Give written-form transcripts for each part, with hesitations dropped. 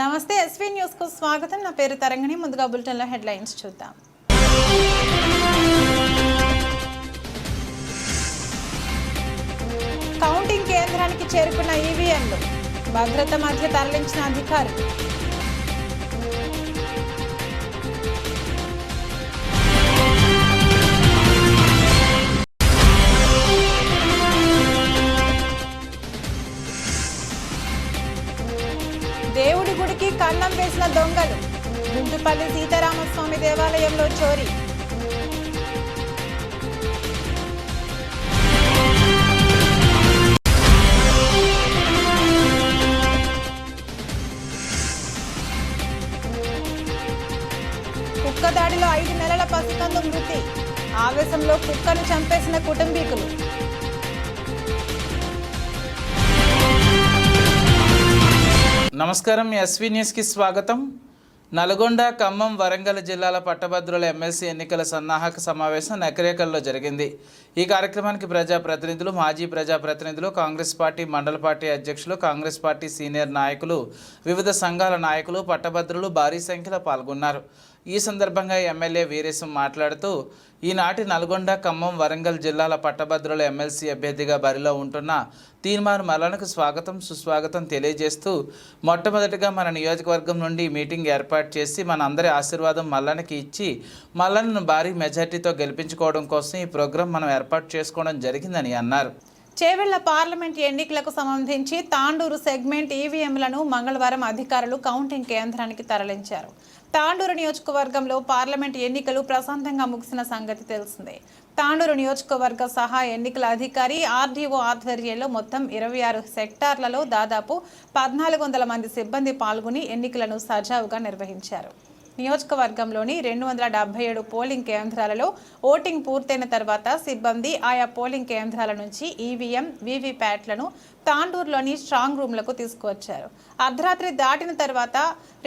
నమస్తే SV news కు స్వాగతం. నా పేరు తరంగిణి. ముందుగా బులెటిన్ లో హెడ్లైన్స్ చూద్దాం. కౌంటింగ్ కేంద్రానికి చేరుకున్న ఈవీఎంలు భద్రత మధ్య తరలించిన అధికారులు. దేవుడి గుడికి కన్నం వేసిన దొంగలు. గుంటుపల్లి సీతారామస్వామి దేవాలయంలో చోరీ. కుక్క దాడిలో 5 నెలల పసికందు మృతి. ఆవేశంలో కుక్కను చంపేసిన కుటుంబీకులు. నమస్కారం. ఎస్వీ న్యూస్కి స్వాగతం. నల్గొండ, ఖమ్మం, వరంగల్ జిల్లాల పట్టభద్రుల ఎమ్మెల్సీ ఎన్నికల సన్నాహక సమావేశం నకిరేకల్లో జరిగింది. ఈ కార్యక్రమానికి ప్రజాప్రతినిధులు, మాజీ ప్రజాప్రతినిధులు, కాంగ్రెస్ పార్టీ మండల పార్టీ అధ్యక్షులు, కాంగ్రెస్ పార్టీ సీనియర్ నాయకులు, వివిధ సంఘాల నాయకులు, పట్టభద్రులు భారీ సంఖ్యలో పాల్గొన్నారు. ఈ సందర్భంగా ఎమ్మెల్యే వీరేశం మాట్లాడుతూ, ఈనాటి నల్గొండ, ఖమ్మం, వరంగల్ జిల్లాల పట్టభద్రుల ఎమ్మెల్సీ అభ్యర్థిగా బరిలో ఉంటున్న తీర్మాన్ మల్లన్నకు స్వాగతం, సుస్వాగతం తెలియజేస్తూ, మొట్టమొదటిగా మన నియోజకవర్గం నుండి మీటింగ్ ఏర్పాటు చేసి మన అందరి ఆశీర్వాదం మల్లన్నకి ఇచ్చి మల్లన్నను భారీ మెజార్టీతో గెలిపించుకోవడం కోసం ఈ ప్రోగ్రాం మనం ఏర్పాటు చేసుకోవడం జరిగిందని అన్నారు. చేవెళ్ల పార్లమెంట్ ఎన్నికలకు సంబంధించి తాండూరు సెగ్మెంట్ ఈవీఎంలను మంగళవారం అధికారులు కౌంటింగ్ కేంద్రానికి తరలించారు. తాండూరు నియోజకవర్గంలో పార్లమెంట్ ఎన్నికలు ప్రశాంతంగా ముగిసిన సంగతి తెలిసిందే. తాండూరు నియోజకవర్గ సహాయ ఎన్నికల అధికారి ఆర్డీఓ ఆధ్వర్యంలో మొత్తం 26 సెక్టార్లలో దాదాపు 1400 మంది సిబ్బంది పాల్గొని ఎన్నికలను సజావుగా నిర్వహించారు. నియోజకవర్గంలోని 277 పోలింగ్ కేంద్రాలలో ఓటింగ్ పూర్తయిన తర్వాత సిబ్బంది ఆయా పోలింగ్ కేంద్రాల నుంచి ఈవీఎం, వీవీప్యాట్లను తాండూరులోని స్ట్రాంగ్ రూమ్లకు తీసుకువచ్చారు. అర్ధరాత్రి దాటిన తర్వాత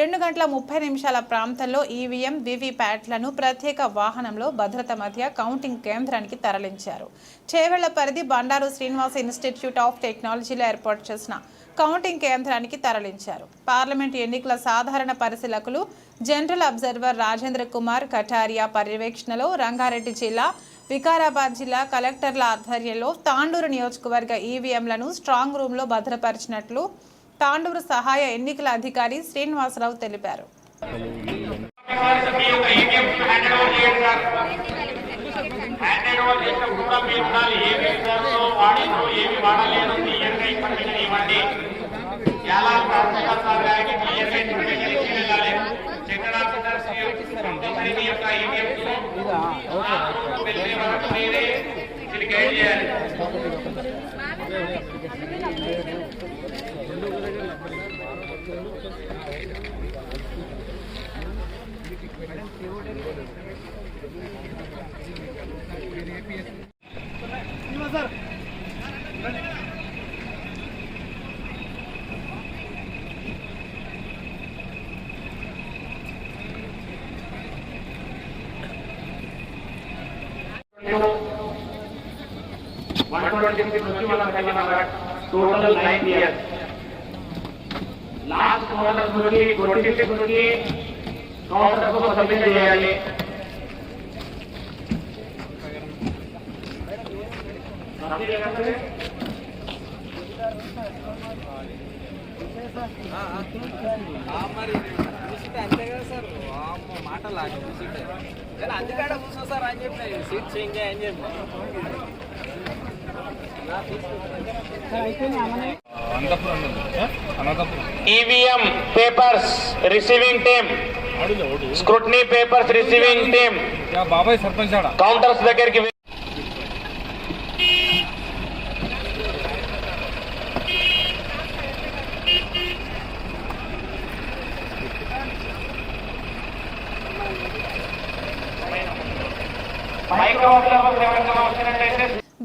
2 గంటల 30 నిమిషాల ప్రాంతంలో ఈవీఎం, వీవీప్యాట్లను ప్రత్యేక వాహనంలో భద్రత మధ్య కౌంటింగ్ కేంద్రానికి తరలించారు. చేవెళ్ల పరిధి బండారు శ్రీనివాస ఇన్స్టిట్యూట్ ఆఫ్ టెక్నాలజీలో ఏర్పాటు చేసిన కౌంటింగ్ కేంద్రానికి తరలించారు. పార్లమెంటు ఎన్నికల సాధారణ పరిశీలకులు జనరల్ అబ్జర్వర్ రాజేంద్ర కుమార్ కటారియా పర్యవేక్షణలో రంగారెడ్డి జిల్లా, వికారాబాద్ జిల్లా కలెక్టర్ల ఆధ్వర్యంలో తాండూరు నియోజకవర్గ ఈవీఎంలను స్ట్రాంగ్ రూమ్లో భద్రపరిచినట్లు తాండూరు సహాయ ఎన్నికల అధికారి శ్రీనివాసరావు తెలిపారు. Total 9 years. लास्ट काउंटर నుండి 26 నుండి కౌంటర్ కు సబ్మిట్ చేయాలి. మరి అంతే కదా సార్, మాటలు అందుకాడ కూర్చో సార్ అని చెప్పిన సీట్ చేంజ్ అని చెప్పి EVM papers receiving team, scrutiny papers receiving team బాబాయ్ సర్పంచ్ కౌంటర్స్ దగ్గరికి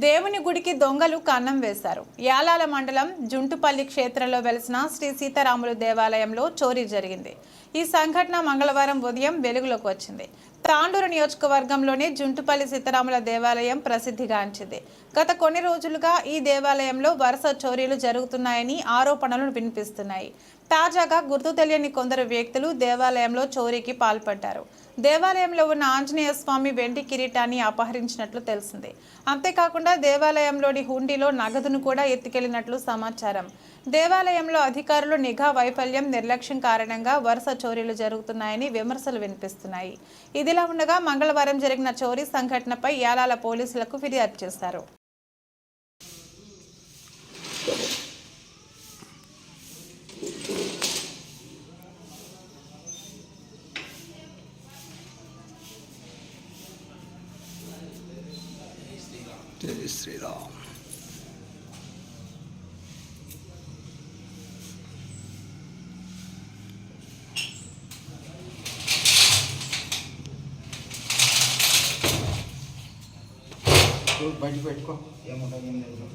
దేవుని గుడికి దొంగలు కన్నం వేశారు. యాలాల మండలం జుంటుపల్లి క్షేత్రంలో వెలిసిన శ్రీ సీతారాములు దేవాలయంలో చోరీ జరిగింది. ఈ సంఘటన మంగళవారం ఉదయం వెలుగులోకి వచ్చింది. తాండూరు నియోజకవర్గంలోని జుంటుపల్లి సీతారాముల దేవాలయం ప్రసిద్ధిగాంచింది. గత కొన్ని రోజులుగా ఈ దేవాలయంలో వరుస చోరీలు జరుగుతున్నాయని ఆరోపణలు వినిపిస్తున్నాయి. తాజాగా గుర్తు తెలియని కొందరు వ్యక్తులు దేవాలయంలో చోరీకి పాల్పడ్డారు. దేవాలయంలో ఉన్న ఆంజనేయ స్వామి వెండి కిరీటాన్ని అపహరించినట్లు తెలిసింది. అంతేకాకుండా దేవాలయంలోని హుండీలో నగదును కూడా ఎత్తుకెళ్లినట్లు సమాచారం. దేవాలయంలో అధికారులు నిఘా వైఫల్యం, నిర్లక్ష్యం కారణంగా వరుస చోరీలు జరుగుతున్నాయని విమర్శలు వినిపిస్తున్నాయి. ఇదిలా ఉండగా మంగళవారం జరిగిన చోరీ సంఘటనపై యాలాల పోలీసులకు ఫిర్యాదు చేశారు. జై శ్రీరామ్. బయట పెట్టుకో ఏముంటుంది ఏం లేదు.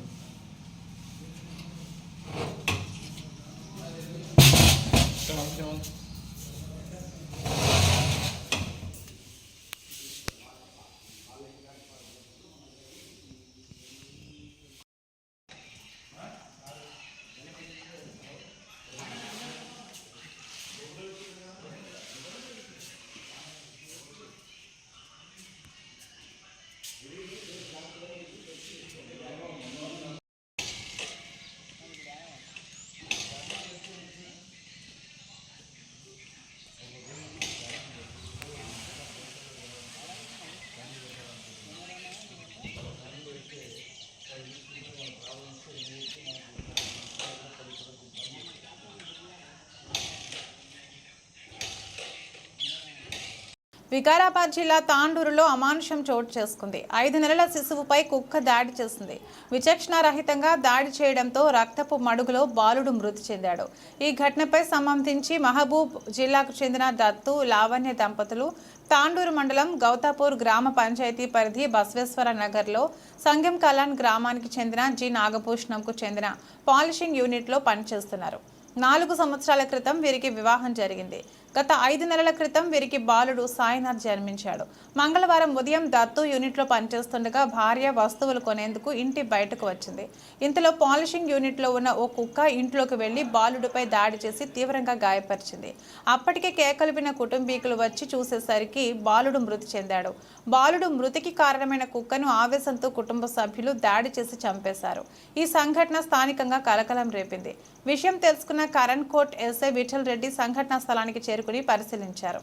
వికారాబాద్ జిల్లా తాండూరులో అమానుషం చోటు చేసుకుంది. 5 నెలల శిశువుపై కుక్క దాడి చేసింది. విచక్షణారహితంగా దాడి చేయడంతో రక్తపు మడుగులో బాలుడు మృతి చెందాడు. ఈ ఘటనపై సంబంధించి మహబూబ్ జిల్లాకు చెందిన దత్తు, లావణ్య దంపతులు తాండూరు మండలం గౌతాపూర్ గ్రామ పంచాయతీ పరిధి బసవేశ్వర నగర్లో సంగం కలాన్ గ్రామానికి చెందిన జి నాగభూషణంకు చెందిన పాలిషింగ్ యూనిట్లో పనిచేస్తున్నారు. 4 సంవత్సరాల క్రితం వీరికి వివాహం జరిగింది. గత 5 నెలల క్రితం వీరికి బాలుడు సాయినాథ్ జన్మించాడు. మంగళవారం ఉదయం దత్తు యూనిట్లో పనిచేస్తుండగా భార్య వస్తువులు కొనేందుకు ఇంటి బయటకు వచ్చింది. ఇంతలో పాలిషింగ్ యూనిట్లో ఉన్న ఓ కుక్క ఇంట్లోకి వెళ్లి బాలుడిపై దాడి చేసి తీవ్రంగా గాయపరిచింది. అప్పటికే కేకలు విన్న కుటుంబీకులు వచ్చి చూసేసరికి బాలుడు మృతి చెందాడు. బాలుడు మృతికి కారణమైన కుక్కను ఆవేశంతో కుటుంబ సభ్యులు దాడి చేసి చంపేశారు. ఈ సంఘటన స్థానికంగా కలకలం రేపింది. విషయం తెలుసుకున్న కరణ్ కోట్ ఎస్ఐ విఠల్ రెడ్డి సంఘటనా స్థలానికి చేరుకుని పరిశీలించారు.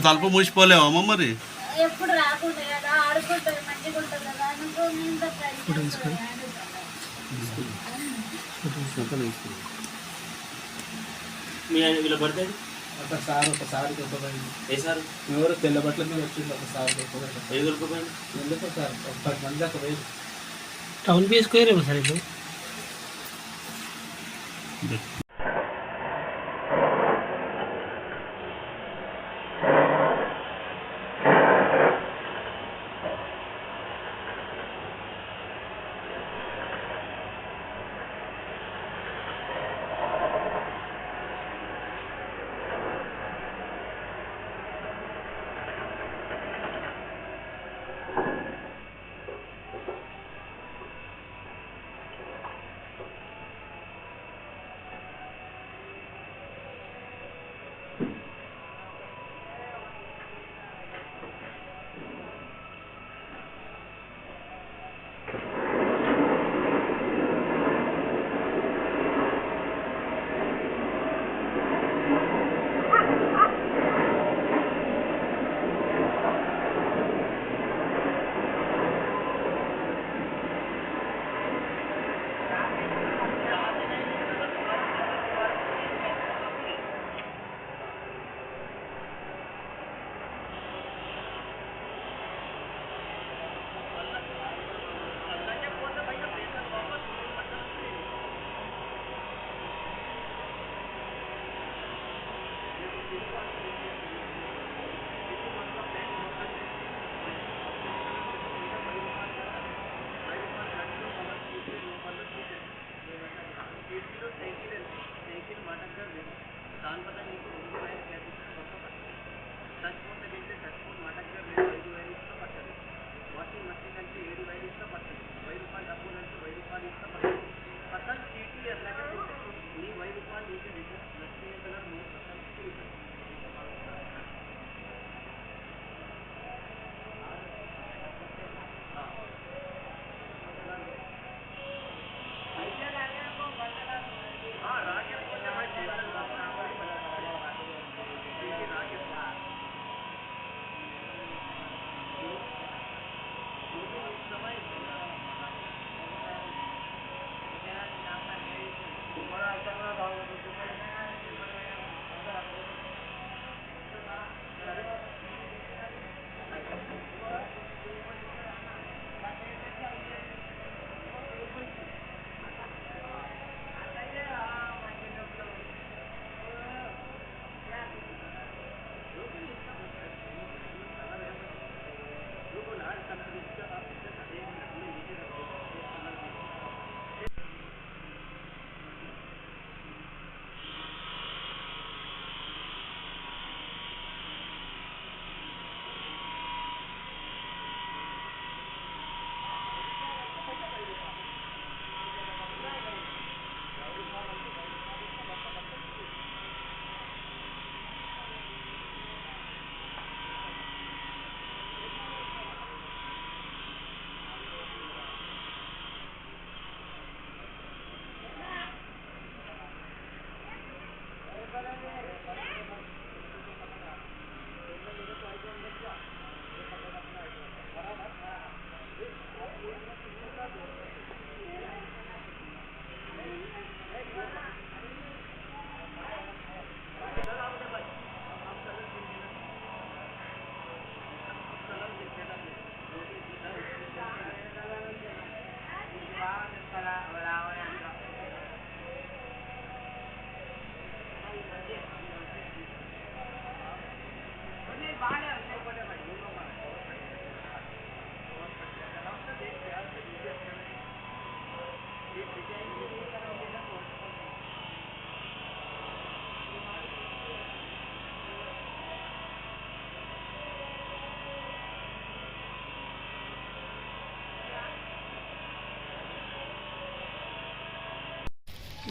తలుపు మూసిపోలేవమ్మా మరి ఎప్పుడు రాకుండా కదా ఆడుకుంటుంది మంచిగా ఉంటుంది కదా ఒకసారి ఎవరు తెల్ల బట్టల మీద వచ్చింది. ఒకసారి 10 మంది దాకా వేరు టౌన్ వేసుకోయారేమో సార్ ఇప్పుడు.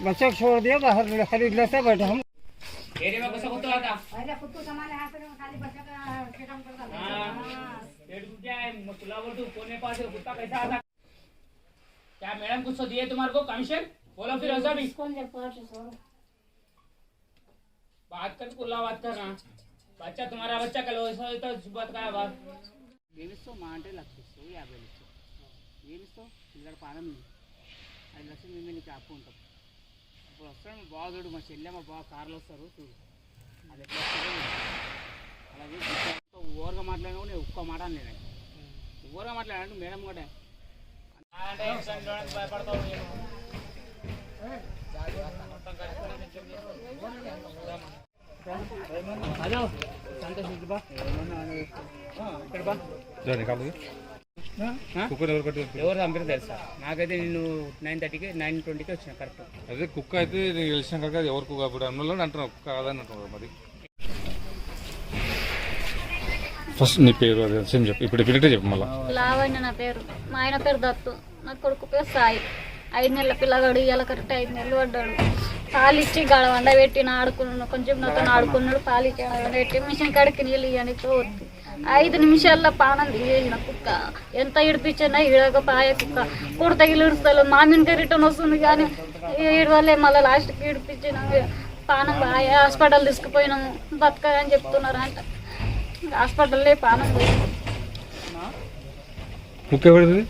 बच्चा छोड़ दिया बाहर खरीद लेते बैठे हम। एरिया में कसं होतं आता पहिले कुत्तू सामान आहे पण खाली बसला का काम करतात पेट कुठे आहे मग तुला बोलतो कोने पास कुत्ता कैसा आता क्या मैडम कुछ तो दिए तुम्हारे को कमीशन बोलो फिर ऐसा भी कौन जब पास सो बात कर खुला बात करना बच्चा तुम्हारा बच्चा कल वैसा तो बात का बात ఏమిస్తో మా అంటే లక్షిస్తూ 50 ఇస్తూ ఏమిస్తో పిల్లల పానం 5 లక్షలు మేము నీకు అప్పు ఉంటాం ఇప్పుడు వస్తాడు బాగా చూడు మా చెల్లెమ్మ బాగా కార్లు వస్తారు చూడు అది ఎట్లా వస్తుందో అలాగే ఓవర్గా మాట్లాడినా నేను ఒక్క మాట నేను ఓవర్గా మాట్లాడాను మేడం కూడా అంటే భయపడతావు హలో సంతోష్ బా ఇక్కడ బా ఎవరు చంపారు తెలుసా నాకైతే నేను 9:30కి 9:20కి వచ్చిన కరెక్ట్ అదే కుక్క అయితే నేను తెలిసిన కనుక ఎవరు కుక్క ఇప్పుడు అన్నలో అంటున్నావు కుక్క కాదని అంటున్నారు మరి ఫస్ట్ నీ పేరు అదే సేమ్ చెప్పు ఇప్పుడు పిల్లటే చెప్పు మళ్ళీ లావణ్య నా పేరు మా ఆయన పేరు దత్తు నా కొడుకు పేరు సాయి 5 నెలల పిల్లగాడు ఇవాళ కరెక్ట్ 5 నెలలు పడ్డాడు పాలు ఇచ్చి గడ వండ పెట్టిన ఆడుకున్నాడు కొంచెం నాతో ఆడుకున్నాడు పాలు ఇచ్చి పెట్టి మిషన్ కాడికి నీళ్ళు ఇవన్నీ తోటి 5 నిమిషాల్లో పానం తీసేసిన కుక్క ఎంత ఇడిపించినా ఇడక పాయ కుక్క కుడత ఇడుస్తాడు మామిడికి రిటర్న్ వస్తుంది కానీ ఈడు వల్లే మళ్ళీ లాస్ట్కి ఇడిపించిన పానం బాగా హాస్పిటల్ తీసుకుపోయినాము బతకదని చెప్తున్నారు అంట హాస్పిటల్లో పానం పోయింది కుక్క ఎవరిది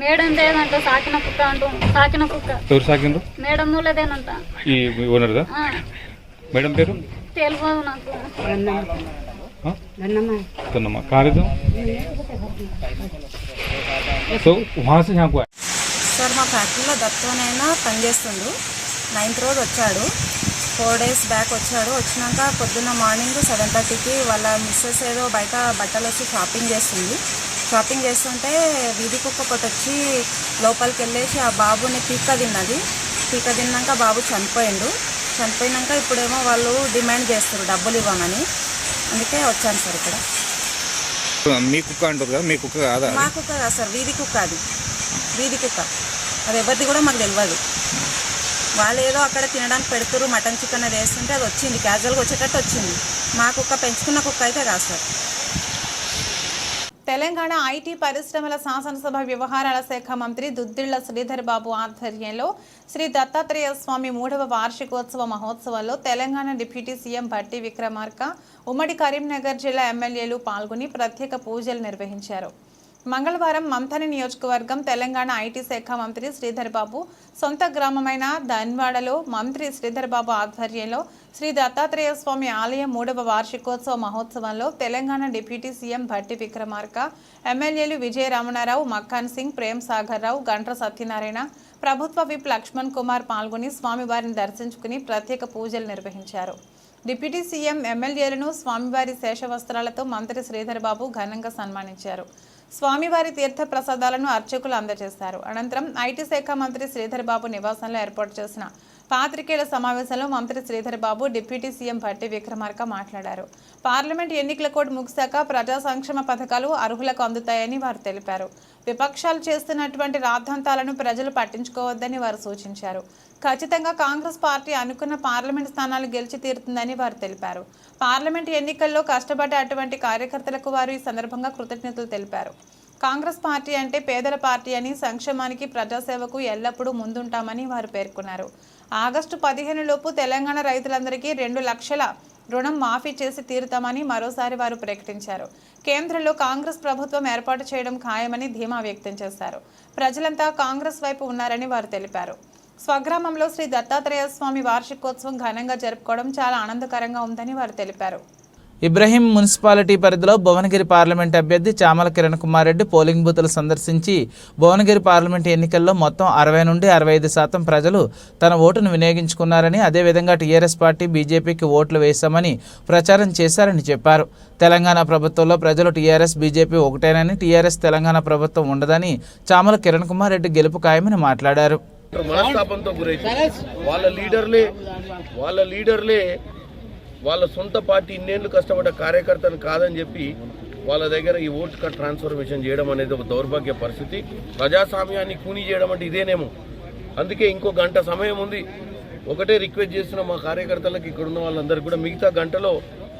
మేడం లేదంట సాకిన కుక్క అంటూ సాకిన కుక్క ఎవరు సాకిండ్రు మేడం మూలదేనంట ఈ ఓనర్దా మేడం పేరు తెలియదు నాకు धन्यवाद कहाँ रहते हो तो वहाँ से यहाँ को आए సార్ మా ఫ్యాక్టరీలో దత్తోనైనా పనిచేస్తుండు 9th రోజు వచ్చాడు 4 days బ్యాక్ వచ్చాడు వచ్చినాక పొద్దున్న మార్నింగ్ 7:30కి వాళ్ళ మిస్సెస్ ఏదో బయట బట్టలు వచ్చి షాపింగ్ చేస్తుంటే వీధి కుక్క ఒకటి వచ్చి లోపలికి వెళ్ళేసి ఆ బాబుని పీక తిన్నాక బాబు చనిపోయిండు చనిపోయినాక ఇప్పుడేమో వాళ్ళు డిమాండ్ చేస్తారు డబ్బులు ఇవ్వమని, అందుకే వచ్చాను సార్ ఇక్కడ. మీ కుక్క అంటారు కదా, మీ కుక్క కాదా? మా కుక్క కాదు సార్, వీధి కుక్క. అది వీధి కుక్క, అది ఎవరిది కూడా మాకు తెలియదు. వాళ్ళు ఏదో అక్కడ తినడానికి పెడుతురు, మటన్ చికెన్ అది వేస్తుంటే అది వచ్చింది, క్యాజువల్గా వచ్చేటట్టు వచ్చింది. మా కుక్క పెంచుకున్న కుక్క అయితే కాదు సార్. తెలంగాణ ఐటీ పరిశ్రమల శాసనసభ వ్యవహారాల శాఖ మంత్రి దుద్దిళ్ల శ్రీధర్ బాబు ఆధ్వర్యంలో శ్రీ దత్తాత్రేయ స్వామి 3వ వార్షికోత్సవ మహోత్సవాల్లో తెలంగాణ డిప్యూటీ సీఎం భట్టి విక్రమార్క, ఉమ్మడి కరీంనగర్ జిల్లా ఎమ్మెల్యేలు పాల్గొని ప్రత్యేక పూజలు నిర్వహించారు. మంగళవారం మంథని నియోజకవర్గం తెలంగాణ ఐటీ శాఖ మంత్రి శ్రీధర్ బాబు సొంత గ్రామమైన ధన్వాడలో మంత్రి శ్రీధర్ బాబు ఆధ్వర్యంలో శ్రీ దత్తాత్రేయ స్వామి ఆలయం 3వ వార్షికోత్సవ మహోత్సవంలో తెలంగాణ డిప్యూటీ సీఎం భట్టి విక్రమార్క, ఎమ్మెల్యేలు విజయ రమణారావు, మక్కాన్ సింగ్, ప్రేమ్ సాగర్ రావు, గంట్ర సత్యనారాయణ, ప్రభుత్వ విప్ లక్ష్మణ్ కుమార్ పాల్గొని స్వామివారిని దర్శించుకుని ప్రత్యేక పూజలు నిర్వహించారు. డిప్యూటీ సీఎం ఎమ్మెల్యేలను స్వామివారి శేషవస్త్రాలతో మంత్రి శ్రీధర్ బాబు ఘనంగా సన్మానించారు. స్వామివారి తీర్థ ప్రసాదాలను అర్చకులు అందజేశారు. అనంతరం ఐటీ శాఖ మంత్రి శ్రీధర్ బాబు నివాసంలో ఏర్పాటు చేసిన పాత్రికేయుల సమావేశంలో మంత్రి శ్రీధర్ బాబు, డిప్యూటీ సీఎం భట్టి విక్రమార్క మాట్లాడారు. పార్లమెంట్ ఎన్నికల కోడ్ ముగిశాక ప్రజా సంక్షేమ పథకాలు అర్హులకు అందుతాయని వారు తెలిపారు. విపక్షాలు చేస్తున్నటువంటి రాద్ధాంతాలను ప్రజలు పట్టించుకోవద్దని వారు సూచించారు. ఖచ్చితంగా కాంగ్రెస్ పార్టీ అనుకున్న పార్లమెంట్ స్థానాలు గెలిచి తీరుతుందని వారు తెలిపారు. పార్లమెంట్ ఎన్నికల్లో కష్టపడ్డ అటువంటి కార్యకర్తలకు వారు ఈ సందర్భంగా కృతజ్ఞతలు తెలిపారు. కాంగ్రెస్ పార్టీ అంటే పేదల పార్టీ అని, సంక్షేమానికి ప్రజాసేవకు ఎల్లప్పుడూ ముందుంటామని వారు పేర్కొన్నారు. ఆగస్టు 15 లోపు తెలంగాణ రైతులందరికీ 2 లక్షల రుణం మాఫీ చేసి తీరుతామని మరోసారి వారు ప్రకటించారు. కేంద్రంలో కాంగ్రెస్ ప్రభుత్వం ఏర్పాటు చేయడం ఖాయమని ధీమా వ్యక్తం చేశారు. ప్రజలంతా కాంగ్రెస్ వైపు ఉన్నారని వారు తెలిపారు. స్వగ్రామంలో శ్రీ దత్తాత్రేయ స్వామి వార్షికోత్సవం ఘనంగా జరుపుకోవడం చాలా ఆనందకరంగా ఉందని వారు తెలిపారు. ఇబ్రహీం మున్సిపాలిటీ పరిధిలో భువనగిరి పార్లమెంట్ అభ్యర్థి చామల కిరణ్ కుమార్ రెడ్డి పోలింగ్ బూతులు సందర్శించి భువనగిరి పార్లమెంట్ ఎన్నికల్లో మొత్తం 60 నుండి 65% ప్రజలు తన ఓటును వినియోగించుకున్నారని, అదేవిధంగా టీఆర్ఎస్ పార్టీ బీజేపీకి ఓట్లు వేశామని ప్రచారం చేశారని చెప్పారు. తెలంగాణ ప్రభుత్వంలో ప్రజలు టీఆర్ఎస్ బీజేపీ ఒకటేనని, టీఆర్ఎస్ తెలంగాణ ప్రభుత్వం ఉండదని చామల కిరణ్ కుమార్ రెడ్డి గెలుపు ఖాయమని మాట్లాడారు. మనస్తాపంతో గురైతే వాళ్ళ లీడర్లే వాళ్ళ సొంత పార్టీ ఇన్నేళ్లు కష్టపడ్డ కార్యకర్తను కాదని చెప్పి వాళ్ళ దగ్గర ఈ ఓటు కార్డ్ ట్రాన్స్ఫర్మేషన్ చేయడం అనేది ఒక దౌర్భాగ్య పరిస్థితి. ప్రజాస్వామ్యాన్ని కూనీ చేయడం అంటే ఇదేనేమో. అందుకే ఇంకో గంట సమయం ఉంది. ఒకటే రిక్వెస్ట్ చేస్తున్న మా కార్యకర్తలకు, ఇక్కడ ఉన్న వాళ్ళందరికీ కూడా మిగతా గంటలో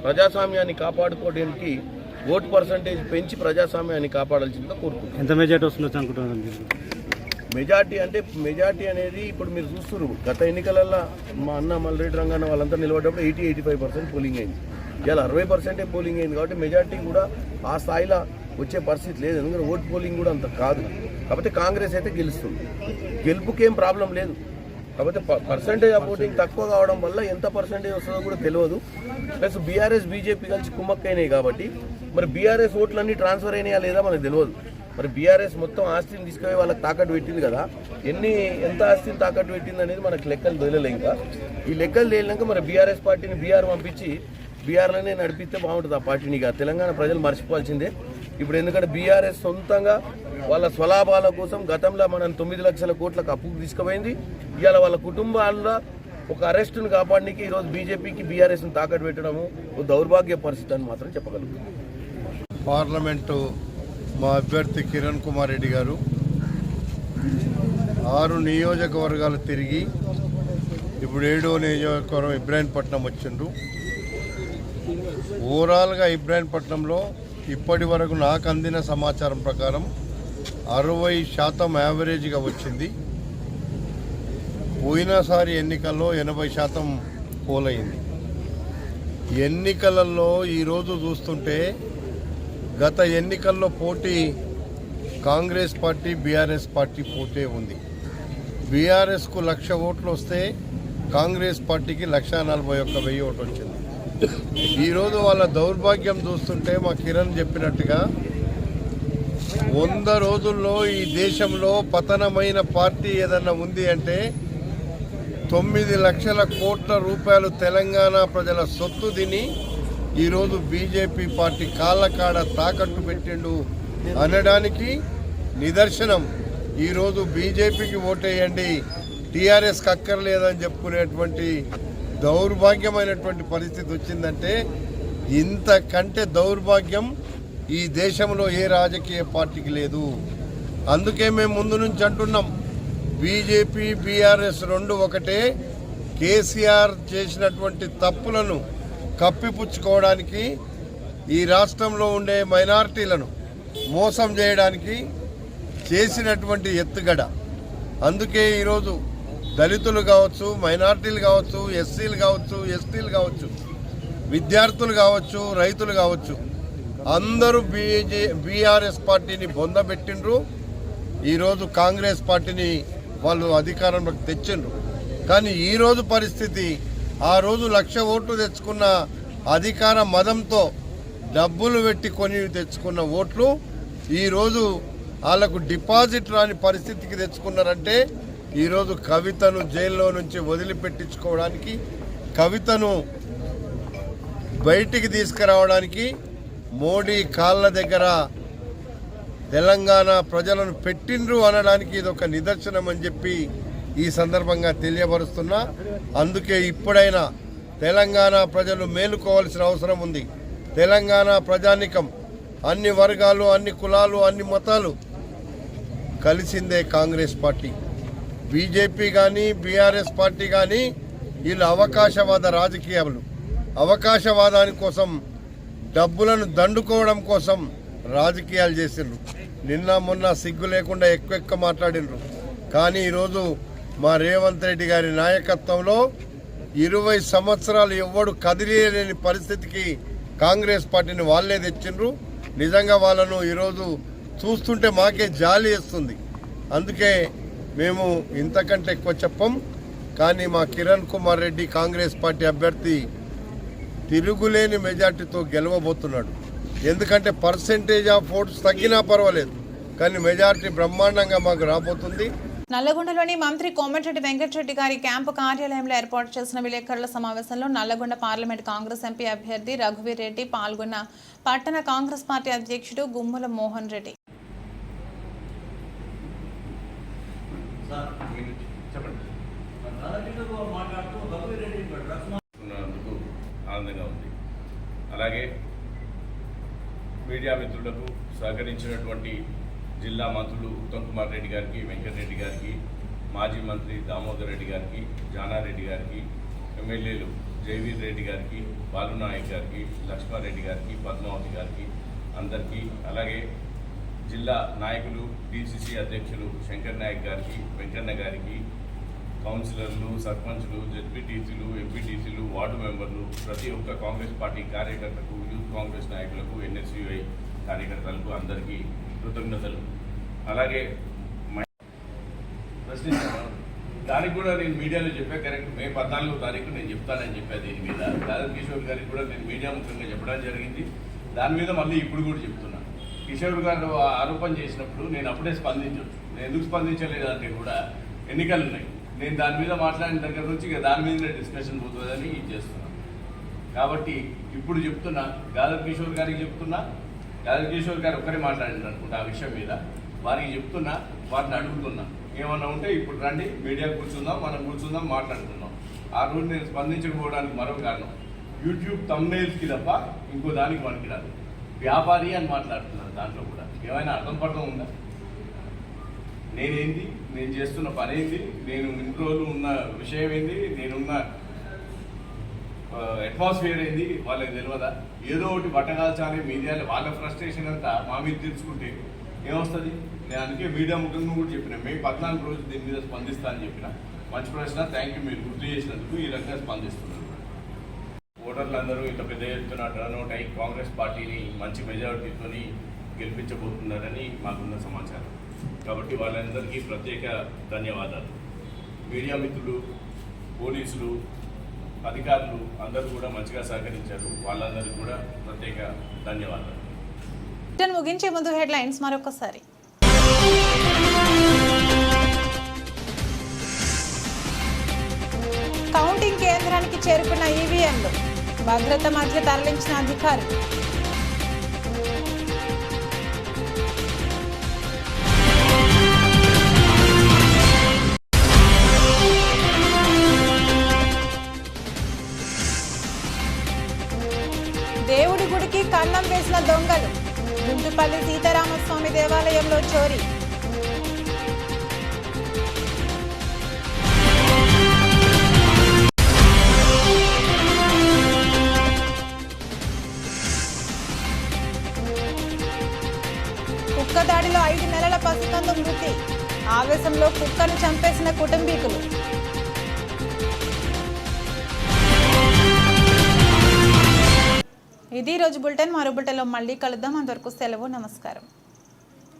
ప్రజాస్వామ్యాన్ని కాపాడుకోవడానికి ఓటు పర్సంటేజ్ పెంచి ప్రజాస్వామ్యాన్ని కాపాడాల్సిందిగా కోరుకుంటున్నాం. ఎంత మెజార్టీ వస్తుందో అనుకుంటున్నాను. మెజార్టీ అనేది ఇప్పుడు మీరు చూస్తున్నారు. గత ఎన్నికలలో మా అన్న మల్రెడ్డి రంగన్న వాళ్ళంతా నిలబడ్డప్పుడు 80-85% పోలింగ్ అయింది. ఇలా 60% పోలింగ్ అయింది. కాబట్టి మెజార్టీ కూడా ఆ స్థాయిలో వచ్చే పరిస్థితి లేదు. ఎందుకంటే ఓట్ పోలింగ్ కూడా అంత కాదు. కాబట్టి కాంగ్రెస్ అయితే గెలుస్తుంది. గెలుపుకేం ప్రాబ్లం లేదు. కాకపోతే పర్సంటేజ్ ఆఫ్ ఓటింగ్ తక్కువ కావడం వల్ల ఎంత పర్సంటేజ్ వస్తుందో కూడా తెలియదు. ప్లస్ బీఆర్ఎస్ బీజేపీ కలిసి కుమ్మక్కైనాయి కాబట్టి మరి బీఆర్ఎస్ ఓట్లన్నీ ట్రాన్స్ఫర్ అయినాయా లేదా మనకు తెలియదు. మరి బీఆర్ఎస్ మొత్తం ఆస్తిని తీసుకుపోయి వాళ్ళకి తాకట్టు పెట్టింది కదా. ఎంత ఆస్తిని తాకట్టు పెట్టింది అనేది మనకు లెక్కలు తెలియలే. ఇంకా ఈ లెక్కలు తేలినాక మరి బీఆర్ఎస్ పార్టీని బీఆర్ పంపించి బీఆర్లోనే నడిపిస్తే బాగుంటుంది ఆ పార్టీని. ఇక తెలంగాణ ప్రజలు మర్చిపోవాల్సిందే. ఇప్పుడు ఎందుకంటే బీఆర్ఎస్ సొంతంగా వాళ్ళ స్వలాభాల కోసం గతంలో మనం 9 లక్షల కోట్లకు అప్పుకు తీసుకుపోయింది. ఇవాళ వాళ్ళ కుటుంబాల్లో ఒక అరెస్టును కాపాడడానికి ఈరోజు బీజేపీకి బీఆర్ఎస్ని తాకట్టు పెట్టడము ఒక దౌర్భాగ్య పరిస్థితి అని మాత్రం చెప్పగలుగుతాం. పార్లమెంటు మా అభ్యర్థి కిరణ్ కుమార్ రెడ్డి గారు 6 నియోజకవర్గాలు తిరిగి ఇప్పుడు 7వ నియోజకవర్గం ఇబ్రాహీంపట్నం వచ్చిండ్రు. ఓవరాల్గా ఇబ్రాహీంపట్నంలో ఇప్పటి వరకు నాకు అందిన సమాచారం ప్రకారం 60% యావరేజ్గా వచ్చింది. పోయినసారి ఎన్నికల్లో 80% పోలైంది. ఎన్నికలలో ఈరోజు చూస్తుంటే గత ఎన్నికల్లో పోటీ కాంగ్రెస్ పార్టీ బీఆర్ఎస్ పార్టీ పోటీ ఉంది. బీఆర్ఎస్కు 1,00,000 ఓట్లు వస్తే కాంగ్రెస్ పార్టీకి 1,41,000 ఓట్లు వచ్చింది. ఈరోజు వాళ్ళ దౌర్భాగ్యం చూస్తుంటే మా కిరణ్ చెప్పినట్టుగా 100 రోజుల్లో ఈ దేశంలో పతనమైన పార్టీ ఏదన్నా ఉంది అంటే 9 లక్షల కోట్ల రూపాయలు తెలంగాణ ప్రజల సొత్తు తిని ఈరోజు బీజేపీ పార్టీ కాళ్ళకాడ తాకట్టు పెట్టిండు అనడానికి నిదర్శనం. ఈరోజు బీజేపీకి ఓటేయండి, టీఆర్ఎస్కి అక్కర్లేదని చెప్పుకునేటువంటి దౌర్భాగ్యమైనటువంటి పరిస్థితి వచ్చిందంటే ఇంతకంటే దౌర్భాగ్యం ఈ దేశంలో ఏ రాజకీయ పార్టీకి లేదు. అందుకే మేము ముందు నుంచి అంటున్నాం, బీజేపీ బీఆర్ఎస్ రెండు ఒకటే. కేసీఆర్ చేసినటువంటి తప్పులను కప్పిపుచ్చుకోవడానికి, ఈ రాష్ట్రంలో ఉండే మైనారిటీలను మోసం చేయడానికి చేసినటువంటి ఎత్తుగడ. అందుకే ఈరోజు దళితులు కావచ్చు, మైనారిటీలు కావచ్చు, ఎస్సీలు కావచ్చు, ఎస్టీలు కావచ్చు, విద్యార్థులు కావచ్చు, రైతులు కావచ్చు, అందరూ బీఆర్ఎస్ పార్టీని బొందబెట్టిండ్రు. ఈరోజు కాంగ్రెస్ పార్టీని వాళ్ళు అధికారంలోకి తెచ్చిండ్రు. కానీ ఈరోజు పరిస్థితి, ఆ రోజు 1,00,000 ఓట్లు తెచ్చుకున్న అధికార మదంతో డబ్బులు పెట్టి కొని తెచ్చుకున్న ఓట్లు ఈరోజు వాళ్ళకు డిపాజిట్ రాని పరిస్థితికి తెచ్చుకున్నారంటే, ఈరోజు కవితను జైల్లో నుంచి వదిలిపెట్టించుకోవడానికి, కవితను బయటికి తీసుకురావడానికి మోడీ కాళ్ళ దగ్గర తెలంగాణ ప్రజలను పెట్టిండ్రు అనడానికి ఇది ఒక నిదర్శనం అని చెప్పి ఈ సందర్భంగా తెలియపరుస్తున్నా. అందుకే ఇప్పుడైనా తెలంగాణ ప్రజలు మేలుకోవాల్సిన అవసరం ఉంది. తెలంగాణ ప్రజానికం, అన్ని వర్గాలు, అన్ని కులాలు, అన్ని మతాలు కలిసిందే కాంగ్రెస్ పార్టీ. బీజేపీ కానీ బీఆర్ఎస్ పార్టీ కానీ వీళ్ళు అవకాశవాద రాజకీయాలు, అవకాశవాదాని కోసం, డబ్బులను దండుకోవడం కోసం రాజకీయాలు చేసిండ్రు. నిన్న మొన్న సిగ్గు లేకుండా ఎక్కువ మాట్లాడినరు. కానీ ఈరోజు మా రేవంత్ రెడ్డి గారి నాయకత్వంలో 20 సంవత్సరాలు ఎవ్వడు కదిలేని పరిస్థితికి కాంగ్రెస్ పార్టీని వాళ్ళే తెచ్చిండ్రు. నిజంగా వాళ్ళను ఈరోజు చూస్తుంటే మాకే జాలి వేస్తుంది. అందుకే మేము ఇంతకంటే ఎక్కువ చెప్పం. కానీ మా కిరణ్ కుమార్ రెడ్డి కాంగ్రెస్ పార్టీ అభ్యర్థి తిరుగులేని మెజార్టీతో గెలవబోతున్నాడు. ఎందుకంటే పర్సెంటేజ్ ఆఫ్ ఓట్స్ తగ్గినా పర్వాలేదు, కానీ మెజార్టీ బ్రహ్మాండంగా మాకు రాబోతుంది. నల్లగొండలోని మంత్రి కోమటిరెడ్డి వెంకటరెడ్డి గారి క్యాంపు కార్యాలయంలో ఏర్పాటు చేసిన విలేకరుల సమావేశంలో నల్లగొండ పార్లమెంట్ కాంగ్రెస్ ఎంపీ అభ్యర్థి రఘువీర్ రెడ్డి పాల్గొన్న పట్టణ కాంగ్రెస్ పార్టీ అధ్యక్షుడు గుమ్మల మోహన్ రెడ్డి. ఆనందంగా ఉంది. అలాగే మీడియా మిత్రులకు సహకరించినటువంటి జిల్లా మంత్రులు ఉత్తమ్ కుమార్ రెడ్డి గారికి, వెంకటరెడ్డి గారికి, మాజీ మంత్రి దామోదర్ రెడ్డి గారికి, జానారెడ్డి గారికి, ఎమ్మెల్యేలు జయవీర్ రెడ్డి గారికి, బాలునాయక్ గారికి, లక్ష్మారెడ్డి గారికి, పద్మావతి గారికి అందరికీ, అలాగే జిల్లా నాయకులు డిసిసి అధ్యక్షులు శంకర్ నాయక్ గారికి, వెంకన్న గారికి, కౌన్సిలర్లు, సర్పంచ్లు, జెడ్పీటీసీలు, ఎంపీటీసీలు, వార్డు మెంబర్లు, ప్రతి ఒక్క కాంగ్రెస్ పార్టీ కార్యకర్తలకు, యూత్ కాంగ్రెస్ నాయకులకు, ఎన్ఎస్యుఐ కార్యకర్తలకు అందరికీ కృతజ్ఞతలు. అలాగే దానికి కూడా నేను మీడియాలో చెప్పా, కరెక్ట్. మే 14వ తారీఖు నేను చెప్తానని చెప్పాను. దీని మీద దాదాపు కిషోర్ గారికి కూడా నేను మీడియా ముఖ్యంగా చెప్పడం జరిగింది. దాని మీద మళ్ళీ ఇప్పుడు కూడా చెప్తున్నా. కిషోర్ గారు ఆరోపణ చేసినప్పుడు నేను అప్పుడే స్పందించవచ్చు. నేను ఎందుకు స్పందించలేదంటే కూడా ఎన్నికలు ఉన్నాయి. నేను దాని మీద మాట్లాడిన దగ్గర నుంచి ఇక దాని మీదనే డిస్కషన్ పోతుందని చేస్తున్నాను. కాబట్టి ఇప్పుడు చెప్తున్నా, గాదర్ కిషోర్ గారికి చెప్తున్నా. గాదర్ కిషోర్ గారు ఒక్కరే మాట్లాడింది అనుకుంటా ఆ విషయం మీద. వారికి చెప్తున్నా, వారిని అడుగుతున్నా, ఏమన్నా ఉంటే ఇప్పుడు రండి, మీడియా కూర్చుందాం, మనం కూర్చుందాం, మాట్లాడుకుందాం. ఆ రోజు నేను స్పందించకపోవడానికి మరో కారణం, యూట్యూబ్ థంబ్నెయిల్స్కి తప్ప ఇంకో దానికి పనికిరాదు. వ్యాపారి అని మాట్లాడుతున్నాను. దాంట్లో కూడా ఏమైనా అర్థం ఉందా? నేనేంది, నేను చేస్తున్న పని ఏంది, నేను ఇన్ని రోజులు ఉన్న విషయం ఏంది, నేనున్న అట్మాస్ఫియర్ ఏంది వాళ్ళకి తెలియదా? ఏదో ఒకటి బట్టగాల్చాలి మీడియాలో. వాళ్ళ ఫ్రస్ట్రేషన్ అంతా మా మీద తెలుసుకుంటే ఏమొస్తుంది? నేను అందుకే మీడియా ముఖ్యంగా కూడా చెప్పిన, మే 14 రోజు దీని మీద స్పందిస్తా అని చెప్పిన. మంచి ప్రశ్న, థ్యాంక్ యూ. మీరు గుర్తు చేసినందుకు ఈ రకంగా స్పందిస్తున్నారు. ఓటర్లు అందరూ ఇంత పెద్ద ఎత్తున టర్న్అవుట్ అయ్యి కాంగ్రెస్ పార్టీని మంచి మెజారిటీతో గెలిపించబోతున్నారని మాకున్న సమాచారం. కాబట్టి వాళ్ళందరికీ ప్రత్యేక ధన్యవాదాలు. మీడియా మిత్రులు, పోలీసులు, అధికారులు అందరూ కూడా మంచిగా సహకరించారు. వాళ్ళందరికీ కూడా ప్రత్యేక ధన్యవాదాలు. ముగించే ముందు హెడ్లైన్స్ మరొకసారి. కౌంటింగ్ కేంద్రానికి చేరుకున్న ఈవీఎంలు, భద్రత మధ్య తరలించిన అధికారులు. కన్నం వేసిన దొంగలు. గుంటుపల్లి సీతారామస్వామి దేవాలయంలో చోరీ. కుక్క దాడిలో 5 నెలల పసికందు మృతి. ఆవేశంలో కుక్కను చంపేసిన కుటుంబీకులు. ఇది రోజు బులెటిన్. మరో బులెటిన్లో మళ్ళీ కలుద్దాం. అంతవరకు సెలవు. నమస్కారం.